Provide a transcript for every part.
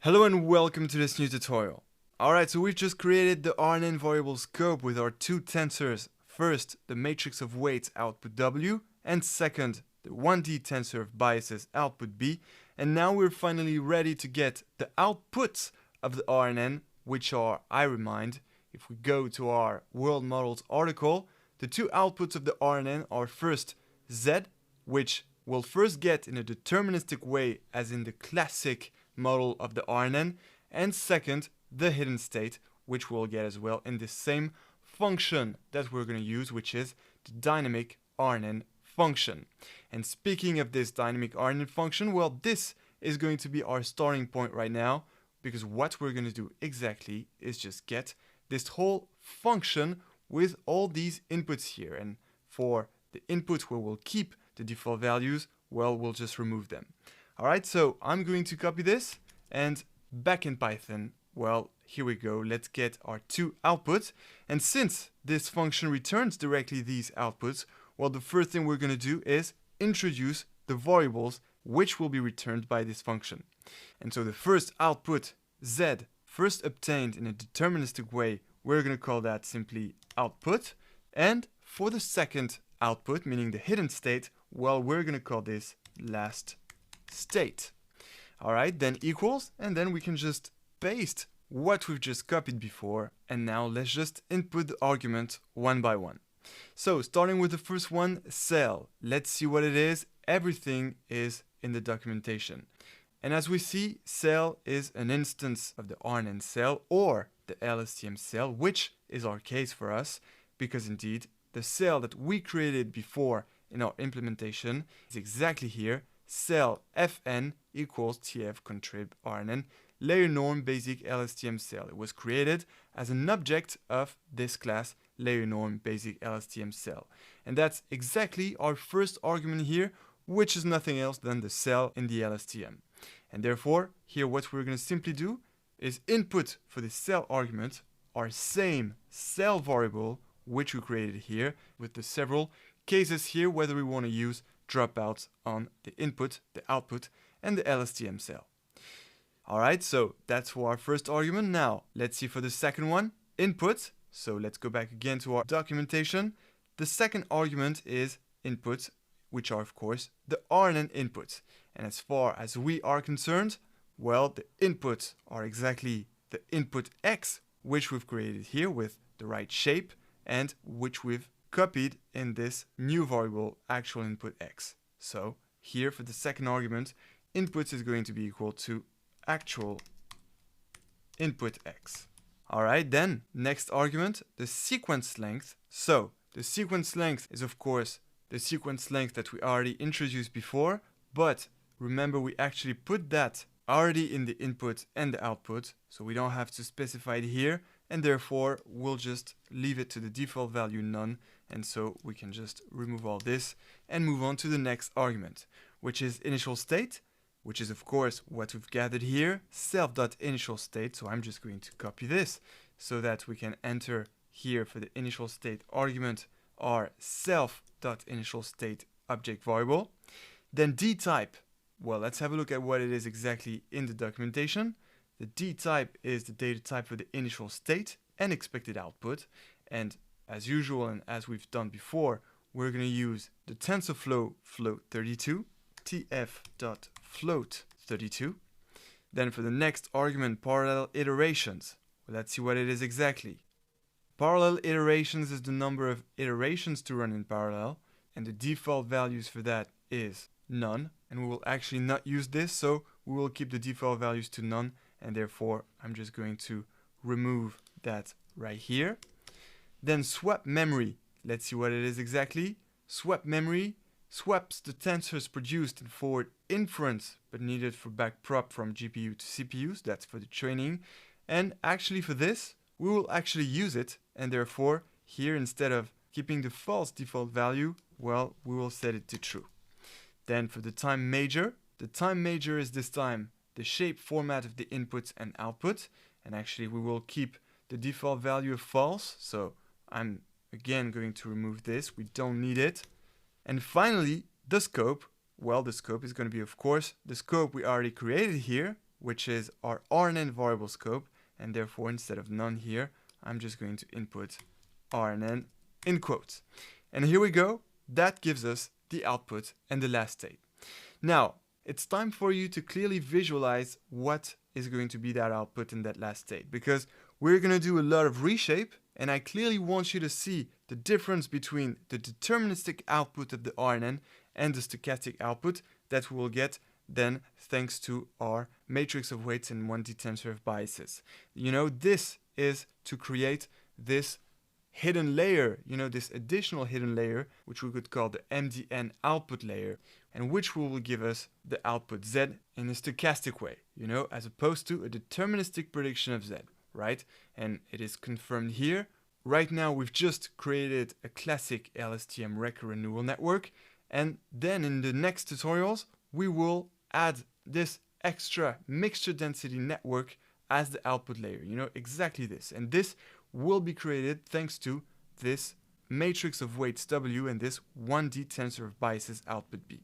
Hello and welcome to this new tutorial. Alright, so we've just created the RNN variable scope with our two tensors. First, the matrix of weights output W, and second, the 1D tensor of biases output B. And now we're finally ready to get the outputs of the RNN, which are, I remind, if we go to our World Models article, the two outputs of the RNN are first Z, which we'll first get in a deterministic way as in the classic model of the RNN, and second, the hidden state, which we'll get as well in the same function that we're going to use, which is the dynamic RNN function. And speaking of this dynamic RNN function, well, this is going to be our starting point right now, because what we're going to do exactly is just get this whole function with all these inputs here. And for the inputs where we'll keep the default values, well, we'll just remove them. Alright, so I'm going to copy this, and back in Python, well, here we go. Let's get our two outputs. And since this function returns directly these outputs, well, the first thing we're going to do is introduce the variables which will be returned by this function. And so the first output, Z, first obtained in a deterministic way, we're going to call that simply output. And for the second output, meaning the hidden state, well, we're going to call this last state. Alright, then equals, and then we can just paste what we've just copied before, and now let's just input the argument one by one. So starting with the first one, cell. Let's see what it is. Everything is in the documentation. And as we see, cell is an instance of the RNN cell or the LSTM cell, which is our case for us, because indeed the cell that we created before in our implementation is exactly here. Cell fn equals tf contrib RNN layer norm basic LSTM cell. It was created as an object of this class layer norm basic LSTM cell. And that's exactly our first argument here, which is nothing else than the cell in the LSTM. And therefore, here what we're going to simply do is input for the cell argument our same cell variable which we created here with the several cases here, whether we want to use dropouts on the input, the output, and the LSTM cell. Alright, so that's for our first argument. Now, let's see for the second one, input. So let's go back again to our documentation. The second argument is input, which are of course the RNN inputs. And as far as we are concerned, well, the inputs are exactly the input X, which we've created here with the right shape, and which we've copied in this new variable actual input X. So here for the second argument, inputs is going to be equal to actual input X. Alright, then next argument, the sequence length. So the sequence length is of course the sequence length that we already introduced before, but remember we actually put that already in the input and the output, so we don't have to specify it here, and therefore we'll just leave it to the default value none, and so we can just remove all this and move on to the next argument, which is initial state, which is of course what we've gathered here, self.initial state. So I'm just going to copy this so that we can enter here for the initial state argument our self.initial state object variable. Then D type. Well, let's have a look at what it is exactly in the documentation. The D type is the data type for the initial state and expected output. And as usual, and as we've done before, we're going to use the TensorFlow float32, tf.float32. Then for the next argument, parallel iterations. Well, let's see what it is exactly. Parallel iterations is the number of iterations to run in parallel, and the default values for that is none. And we will actually not use this, so we will keep the default values to none, and therefore I'm just going to remove that right here. Then swap memory. Let's see what it is exactly. Swap memory swaps the tensors produced in forward inference but needed for backprop from GPU to CPUs. That's for the training. And actually for this, we will actually use it, and therefore here instead of keeping the false default value, well, we will set it to true. Then for the time major is this time the shape format of the inputs and output, and actually we will keep the default value of false, so I'm again going to remove this, we don't need it. And finally, the scope. Well, the scope is going to be of course the scope we already created here which is our RNN variable scope, and therefore instead of none here, I'm just going to input RNN in quotes. And here we go. That gives us the output and the last state. Now, it's time for you to clearly visualize what is going to be that output in that last state, because we're going to do a lot of reshape, and I clearly want you to see the difference between the deterministic output of the RNN and the stochastic output that we will get then thanks to our matrix of weights and 1D tensor of biases. This is to create this hidden layer, this additional hidden layer, which we could call the MDN output layer, and which will give us the output Z in a stochastic way, as opposed to a deterministic prediction of Z, right? And it is confirmed here. Right now, we've just created a classic LSTM recurrent neural network, and then in the next tutorials, we will add this extra mixture density network as the output layer, exactly this. And this will be created thanks to this matrix of weights W and this 1D tensor of biases output B.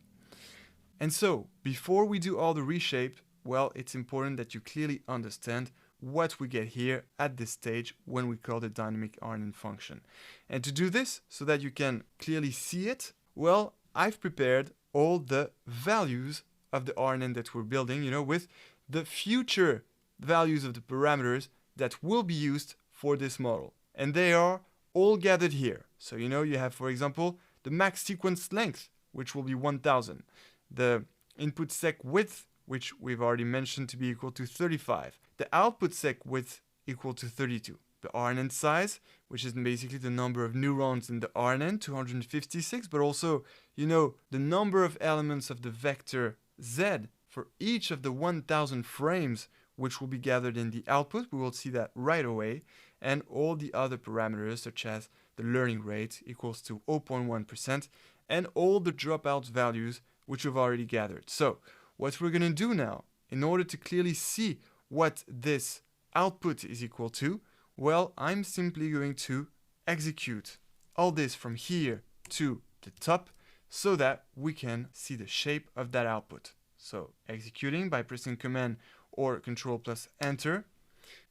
And so, before we do all the reshape, well, it's important that you clearly understand what we get here at this stage when we call the dynamic RNN function. And to do this, so that you can clearly see it, well, I've prepared all the values of the RNN that we're building, with the future values of the parameters that will be used for this model. And they are all gathered here. So, you have, for example, the max sequence length, which will be 1000. The input sec width, which we've already mentioned to be equal to 35. The output sec width equal to 32. The RNN size, which is basically the number of neurons in the RNN, 256, but also, the number of elements of the vector Z for each of the 1000 frames, which will be gathered in the output. We will see that right away. And all the other parameters, such as the learning rate equals to 0.1%, and all the dropout values, which we've already gathered. So, what we're going to do now, in order to clearly see what this output is equal to, well, I'm simply going to execute all this from here to the top so that we can see the shape of that output. So, executing by pressing Command or Control plus Enter.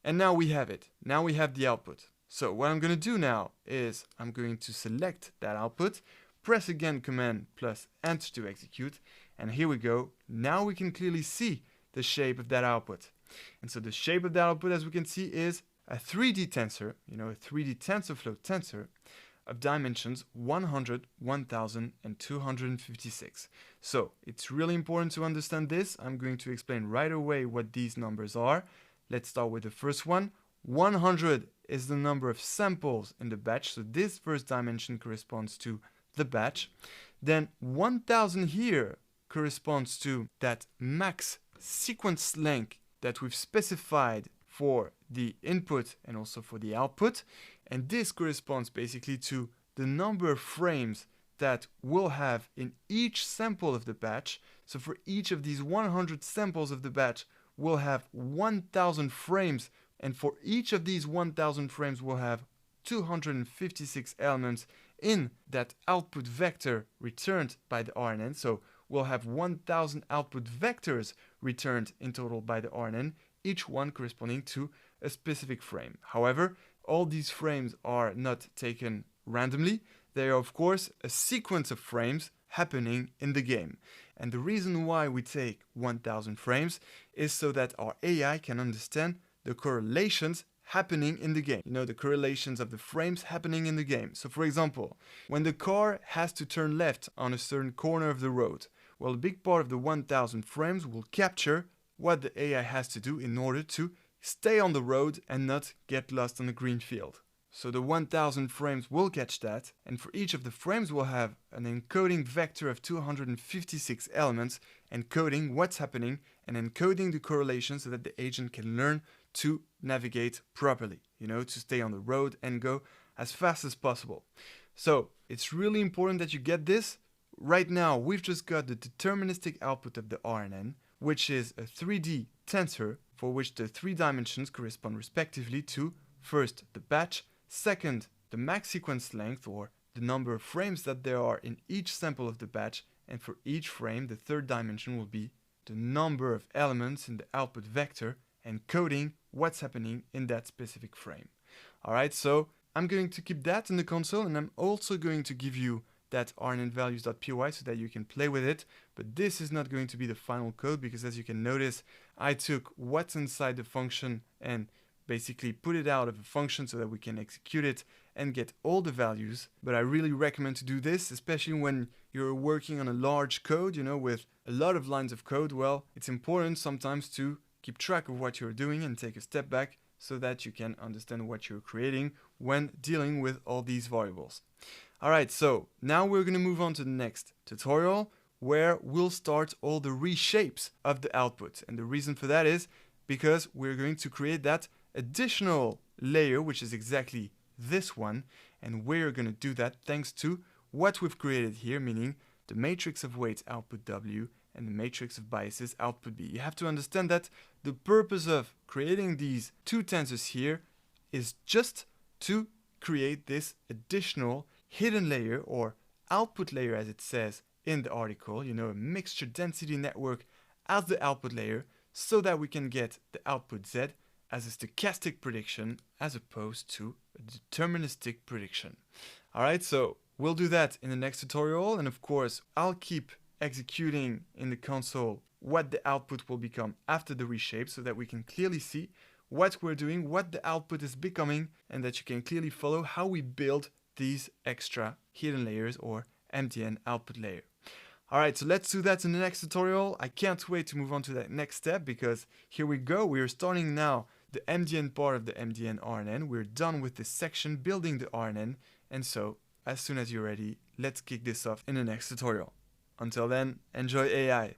And now we have it. Now we have the output. So, what I'm going to do now is I'm going to select that output, press again Command plus Enter to execute, and here we go. Now we can clearly see the shape of that output. And so the shape of that output, as we can see, is a 3D tensor, a 3D TensorFlow tensor of dimensions 100, 1000, and 256. So it's really important to understand this. I'm going to explain right away what these numbers are. Let's start with the first one. 100 is the number of samples in the batch, so this first dimension corresponds to the batch. Then 1000 here corresponds to that max sequence length that we've specified for the input and also for the output. And this corresponds basically to the number of frames that we'll have in each sample of the batch. So for each of these 100 samples of the batch, we'll have 1000 frames. And for each of these 1000 frames, we'll have 256 elements in that output vector returned by the RNN. So we'll have 1000 output vectors returned in total by the RNN, each one corresponding to a specific frame. However, all these frames are not taken randomly. They are, of course, a sequence of frames happening in the game. And the reason why we take 1000 frames is so that our AI can understand the correlations happening in the game. The correlations of the frames happening in the game. So for example, when the car has to turn left on a certain corner of the road, well, a big part of the 1000 frames will capture what the AI has to do in order to stay on the road and not get lost on a green field. So the 1000 frames will catch that, and for each of the frames we'll have an encoding vector of 256 elements encoding what's happening and encoding the correlation so that the agent can learn to navigate properly, to stay on the road and go as fast as possible. So it's really important that you get this. Right now, we've just got the deterministic output of the RNN, which is a 3D tensor for which the 3 dimensions correspond respectively to, first, the batch, second, the max sequence length, or the number of frames that there are in each sample of the batch, and for each frame, the third dimension will be the number of elements in the output vector and coding what's happening in that specific frame. Alright, so I'm going to keep that in the console, and I'm also going to give you that rnnvalues.py so that you can play with it, but this is not going to be the final code, because as you can notice, I took what's inside the function and basically put it out of a function so that we can execute it and get all the values. But I really recommend to do this, especially when you're working on a large code, with a lot of lines of code. Well, it's important sometimes to keep track of what you're doing and take a step back so that you can understand what you're creating when dealing with all these variables. Alright, so now we're going to move on to the next tutorial, where we'll start all the reshapes of the output. And the reason for that is because we're going to create that additional layer, which is exactly this one, and we're going to do that thanks to what we've created here, meaning the matrix of weights output W and the matrix of biases output B. You have to understand that the purpose of creating these two tensors here is just to create this additional hidden layer, or output layer as it says in the article, a mixture density network as the output layer, so that we can get the output Z as a stochastic prediction as opposed to a deterministic prediction. Alright, so we'll do that in the next tutorial, and of course I'll keep executing in the console what the output will become after the reshape, so that we can clearly see what we're doing, what the output is becoming, and that you can clearly follow how we build these extra hidden layers, or MDN output layer. Alright, so let's do that in the next tutorial. I can't wait to move on to that next step, because here we go. We are starting now the MDN part of the MDN RNN. We're done with this section, building the RNN, and so as soon as you're ready, let's kick this off in the next tutorial. Until then, enjoy AI.